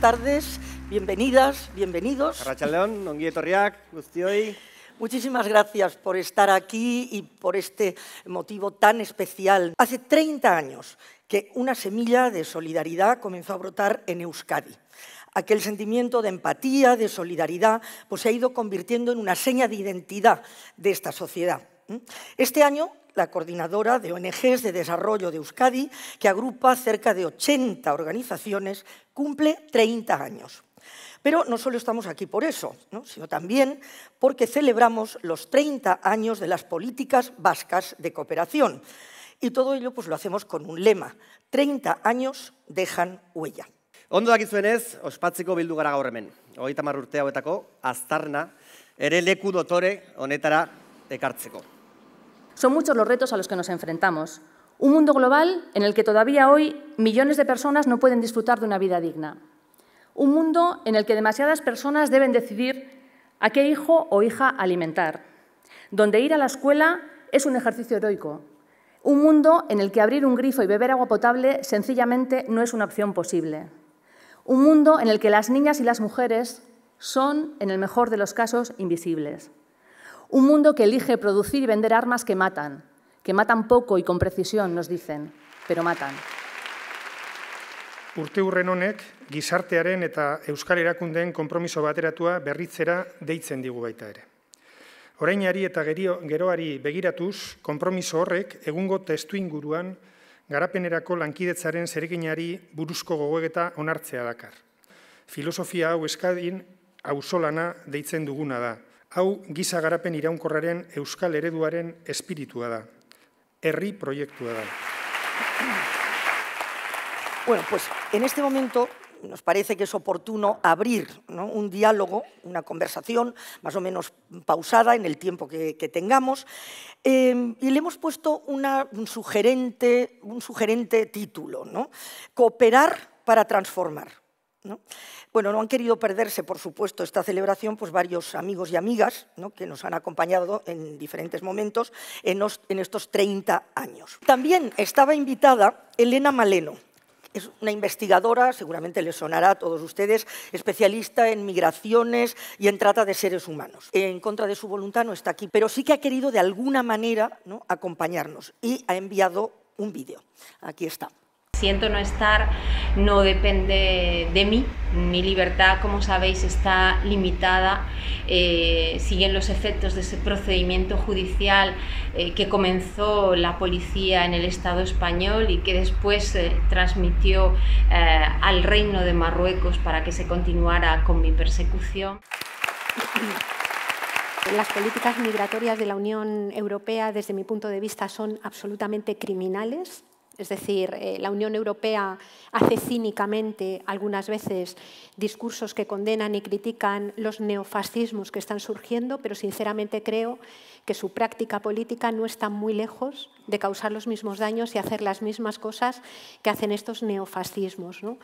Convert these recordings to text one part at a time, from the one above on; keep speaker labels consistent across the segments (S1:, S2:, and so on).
S1: tardes, bienvenidas, bienvenidos.
S2: Arratsaldeon, ongi etorriak, guztioi.
S1: Muchísimas gracias por estar aquí y por este motivo tan especial. Hace 30 años que una semilla de solidaridad comenzó a brotar en Euskadi. Aquel sentimiento de empatía, de solidaridad, pues se ha ido convirtiendo en una seña de identidad de esta sociedad. Este año, la coordinadora de ONGs de Desarrollo de Euskadi, que agrupa cerca de 80 organizaciones, cumple 30 años. Pero no solo estamos aquí por eso, ¿no?, sino también porque celebramos los 30 años de las políticas vascas de cooperación. Y todo ello pues, lo hacemos con un lema: 30 años dejan huella.
S2: Ondo dakizuenez, ospatzeko bildu gara gaur hemen. 30 urte hauetako aztarna ere leku dotore honetara ekartzeko.
S3: Son muchos los retos a los que nos enfrentamos. Un mundo global en el que todavía hoy millones de personas no pueden disfrutar de una vida digna. Un mundo en el que demasiadas personas deben decidir a qué hijo o hija alimentar. Donde ir a la escuela es un ejercicio heroico. Un mundo en el que abrir un grifo y beber agua potable sencillamente no es una opción posible. Un mundo en el que las niñas y las mujeres son, en el mejor de los casos, invisibles. Un mundo que elige producir y vender armas que matan poco y con precisión, nos dicen, pero matan.
S4: Urteurren honek gizartearen eta euskal erakundeen konpromiso bateratua berritzera deitzen digu baita ere. Orainari eta geroari begiratuz, konpromiso horrek egungo testuinguruan garapenerako lankidetzaren zereginari buruzko gogoeta onartzea dakar. Filosofia hau Euskadin auzolana deitzen duguna da. Hau giza garapen iraunkorraren euskal ereduaren espiritua da. Herri proiektua da.
S1: Bueno, pues en este momento nos parece que es oportuno abrir, ¿no?, un diálogo, una conversación más o menos pausada en el tiempo que tengamos, y le hemos puesto un sugerente título, ¿no? Cooperar para transformar, ¿no? Bueno, no han querido perderse, por supuesto, esta celebración pues varios amigos y amigas, ¿no?, que nos han acompañado en diferentes momentos en estos 30 años. También estaba invitada Elena Maleno. Es una investigadora, seguramente les sonará a todos ustedes, especialista en migraciones y en trata de seres humanos. En contra de su voluntad no está aquí, pero sí que ha querido de alguna manera, ¿no?, acompañarnos y ha enviado un vídeo. Aquí está.
S5: Siento no estar, no depende de mí. Mi libertad, como sabéis, está limitada. Siguen los efectos de ese procedimiento judicial que comenzó la policía en el Estado español y que después transmitió al Reino de Marruecos para que se continuara con mi persecución.
S6: Las políticas migratorias de la Unión Europea, desde mi punto de vista, son absolutamente criminales. Es decir, la Unión Europea hace cínicamente algunas veces discursos que condenan y critican los neofascismos que están surgiendo, pero sinceramente creo que su práctica política no está muy lejos de causar los mismos daños y hacer las mismas cosas que hacen estos neofascismos, ¿no?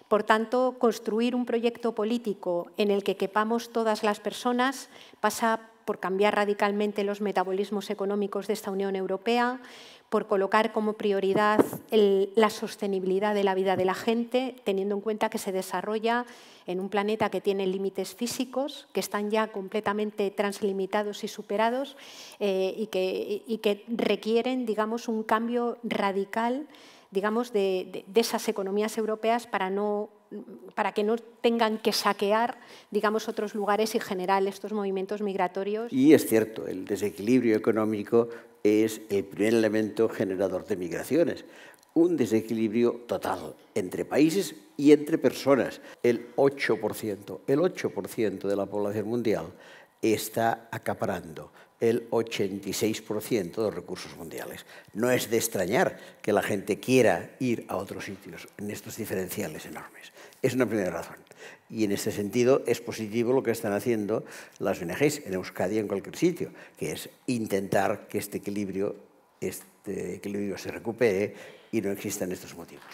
S6: Por tanto, construir un proyecto político en el que quepamos todas las personas pasa por cambiar radicalmente los metabolismos económicos de esta Unión Europea, por colocar como prioridad la sostenibilidad de la vida de la gente, teniendo en cuenta que se desarrolla en un planeta que tiene límites físicos, que están ya completamente translimitados y superados y que requieren, digamos, un cambio radical, digamos, de esas economías europeas para que no tengan que saquear, digamos, otros lugares y generar estos movimientos migratorios.
S7: Y es cierto, el desequilibrio económico es el primer elemento generador de migraciones. Un desequilibrio total entre países y entre personas. El 8% de la población mundial está acaparando el 86% de los recursos mundiales. No es de extrañar que la gente quiera ir a otros sitios en estos diferenciales enormes. Es una primera razón. Y en este sentido es positivo lo que están haciendo las ONGs en Euskadi y en cualquier sitio, que es intentar que este equilibrio se recupere y no existan estos motivos.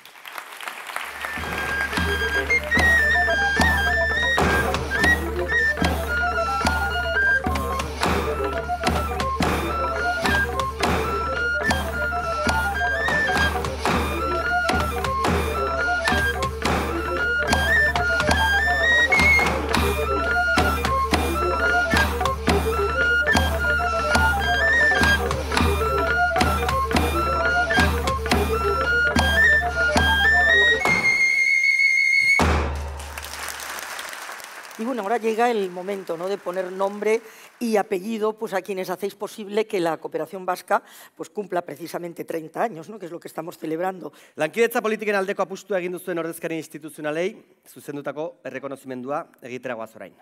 S1: llega el momento, ¿no?, de poner nombre y apellido pues, a quienes hacéis posible que la cooperación vasca pues, cumpla precisamente 30 años, ¿no?, que es lo que estamos celebrando.
S2: Lankidetza politiken aldeko apustua egin duzuen ordezkari instituzionalei zuzendutako errekonozimendua egitera goaz orain.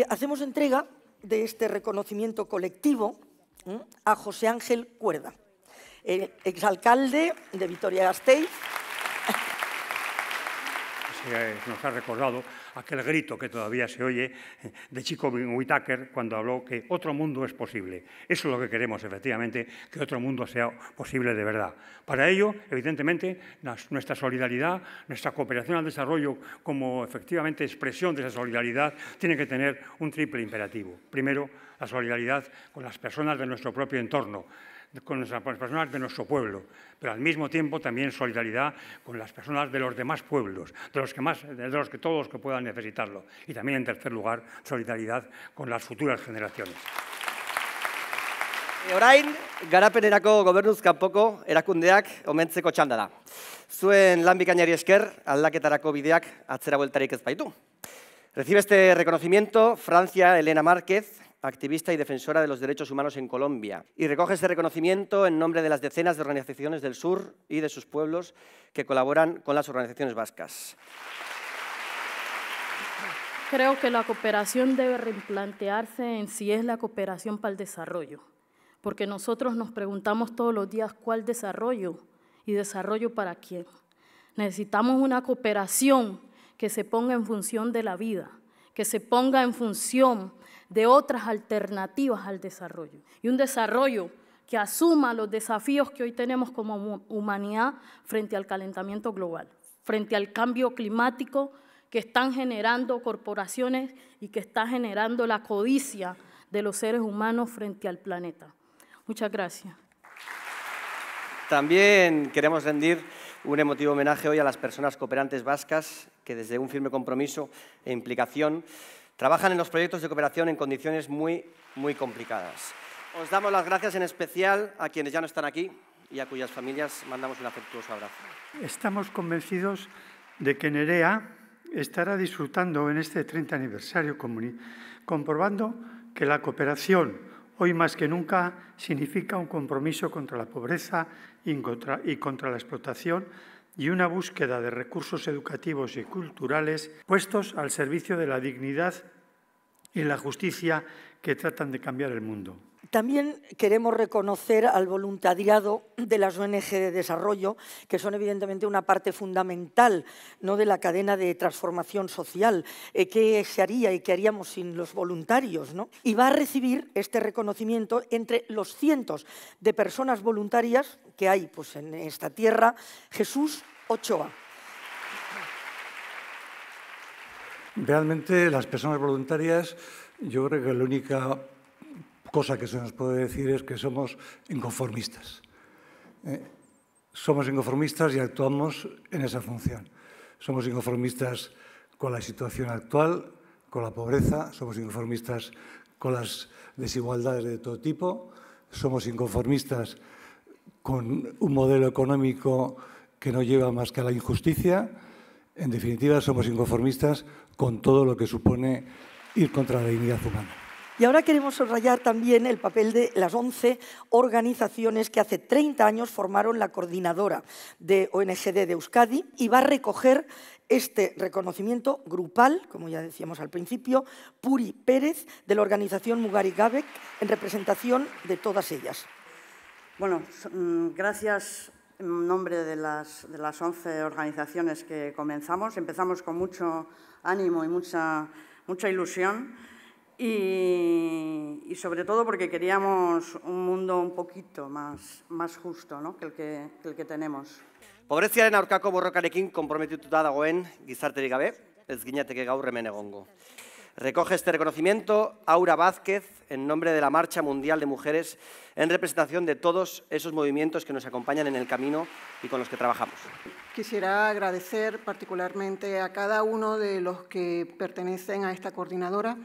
S1: Hacemos entrega de este reconocimiento colectivo a José Ángel Cuerda, exalcalde de Vitoria-Gasteiz.
S8: Nos ha recordado aquel grito que todavía se oye de Chico Whittaker cuando habló que otro mundo es posible. Eso es lo que queremos, efectivamente, que otro mundo sea posible de verdad. Para ello, evidentemente, nuestra solidaridad, nuestra cooperación al desarrollo como efectivamente expresión de esa solidaridad tiene que tener un triple imperativo. Primero, la solidaridad con las personas de nuestro propio entorno, con las personas de nuestro pueblo, pero al mismo tiempo también solidaridad con las personas de los demás pueblos, de los que todos los que puedan necesitarlo. Y también, en tercer lugar, solidaridad con las futuras generaciones.
S2: Orain, garapenerako gobernuz kanpoko erakundeak omentzeko txanda da. Zuen lan bikainari esker, aldaketarako bideak atzera bueltarik ez baitu. Recibe este reconocimiento Francia Elena Márquez, activista y defensora de los derechos humanos en Colombia, y recoge este reconocimiento en nombre de las decenas de organizaciones del sur y de sus pueblos que colaboran con las organizaciones vascas.
S9: Creo que la cooperación debe replantearse en si es la cooperación para el desarrollo, porque nosotros nos preguntamos todos los días cuál desarrollo y desarrollo para quién. Necesitamos una cooperación que se ponga en función de la vida, que se ponga en función de otras alternativas al desarrollo. Y un desarrollo que asuma los desafíos que hoy tenemos como humanidad frente al calentamiento global, frente al cambio climático que están generando corporaciones y que está generando la codicia de los seres humanos frente al planeta. Muchas gracias.
S2: También queremos rendir un emotivo homenaje hoy a las personas cooperantes vascas que desde un firme compromiso e implicación trabajan en los proyectos de cooperación en condiciones muy complicadas. Os damos las gracias en especial a quienes ya no están aquí y a cuyas familias mandamos un afectuoso abrazo.
S10: Estamos convencidos de que Nerea estará disfrutando en este 30 aniversario comprobando que la cooperación, hoy más que nunca, significa un compromiso contra la pobreza y contra la explotación y una búsqueda de recursos educativos y culturales puestos al servicio de la dignidad y la justicia que tratan de cambiar el mundo.
S1: También queremos reconocer al voluntariado de las ONG de desarrollo, que son evidentemente una parte fundamental, ¿no?, de la cadena de transformación social. ¿Qué se haría y qué haríamos sin los voluntarios, ¿no? Y va a recibir este reconocimiento entre los cientos de personas voluntarias que hay pues, en esta tierra, Jesús Ochoa.
S11: Realmente las personas voluntarias, yo creo que la única cosa que se nos puede decir es que somos inconformistas. Somos inconformistas y actuamos en esa función. Somos inconformistas con la situación actual, con la pobreza, somos inconformistas con las desigualdades de todo tipo, somos inconformistas con un modelo económico que no lleva más que a la injusticia. En definitiva, somos inconformistas con todo lo que supone ir contra la dignidad humana.
S1: Y ahora queremos subrayar también el papel de las 11 organizaciones que hace 30 años formaron la coordinadora de ONGD de Euskadi y va a recoger este reconocimiento grupal, como ya decíamos al principio, Puri Pérez, de la organización Mugari Gabek, en representación de todas ellas.
S12: Bueno, gracias en nombre de las 11 organizaciones que comenzamos. Empezamos con mucho ánimo y mucha ilusión. Y sobre todo porque queríamos un mundo un poquito más justo, ¿no?, que el que tenemos.
S2: Pobreziaren aurkako borrokarekin konprometituta dagoen gizarterik gabe, ez ginateke gaur hemen egongo. Recoge este reconocimiento Aura Vázquez en nombre de la Marcha Mundial de Mujeres en representación de todos esos movimientos que nos acompañan en el camino y con los que trabajamos.
S13: Quisiera agradecer particularmente a cada uno de los que pertenecen a esta coordinadora,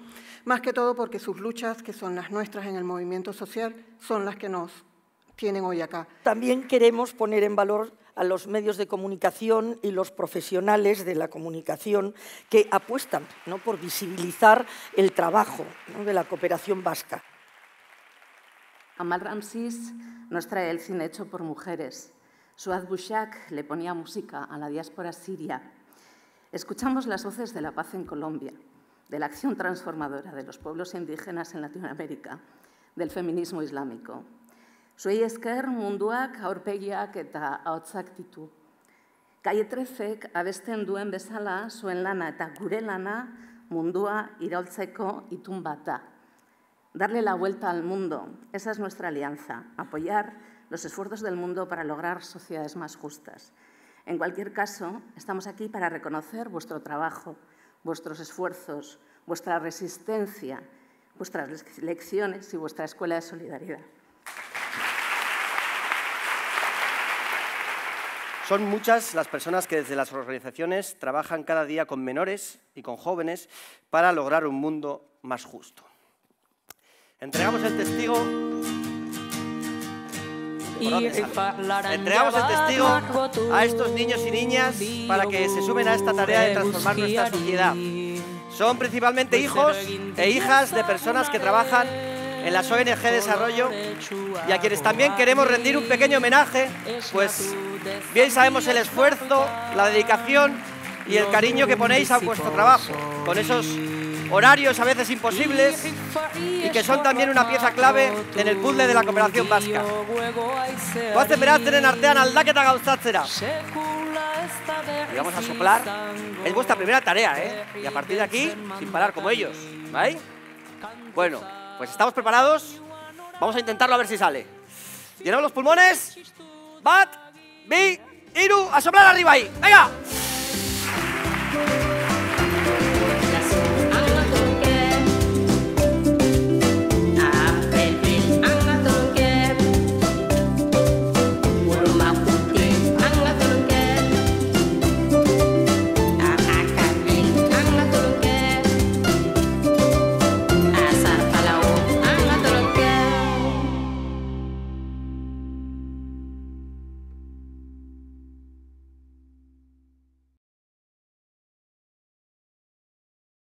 S13: más que todo porque sus luchas, que son las nuestras en el movimiento social, son las que nos tienen hoy acá.
S1: También queremos poner en valor a los medios de comunicación y los profesionales de la comunicación que apuestan, ¿no?, por visibilizar el trabajo, ¿no?, de la cooperación vasca.
S14: Amal Ramsis nos trae el cine hecho por mujeres. Suad Bushak le ponía música a la diáspora siria. Escuchamos las voces de la paz en Colombia, de la acción transformadora de los pueblos indígenas en Latinoamérica, del feminismo islámico. Zuei esker munduak aurpegiak eta ahotsak ditu. Calle 13 abesten duen bezala zuen lana eta gure lana mundua iraultzeko itun bat da. Darle la vuelta al mundo, esa es nuestra alianza, apoyar los esfuerzos del mundo para lograr sociedades más justas. En cualquier caso, estamos aquí para reconocer vuestro trabajo, vuestros esfuerzos, vuestra resistencia, vuestras lecciones y vuestra escuela de solidaridad.
S2: Son muchas las personas que desde las organizaciones trabajan cada día con menores y con jóvenes para lograr un mundo más justo. Entregamos el testigo a estos niños y niñas para que se sumen a esta tarea de transformar nuestra sociedad. Son principalmente hijos e hijas de personas que trabajan en las ONG de desarrollo y a quienes también queremos rendir un pequeño homenaje, pues bien sabemos el esfuerzo, la dedicación y el cariño que ponéis a vuestro trabajo, con esos horarios a veces imposibles y que son también una pieza clave en el puzzle de la cooperación vasca. Goazen beratzen artean aldaketa gauzatzera. Y vamos a soplar. Es vuestra primera tarea, ¿eh? Y a partir de aquí, sin parar como ellos, ¿vale? Bueno, pues estamos preparados. Vamos a intentarlo a ver si sale. Llenamos los pulmones. Bat, bi, iru, a soplar arriba ahí. ¡Venga!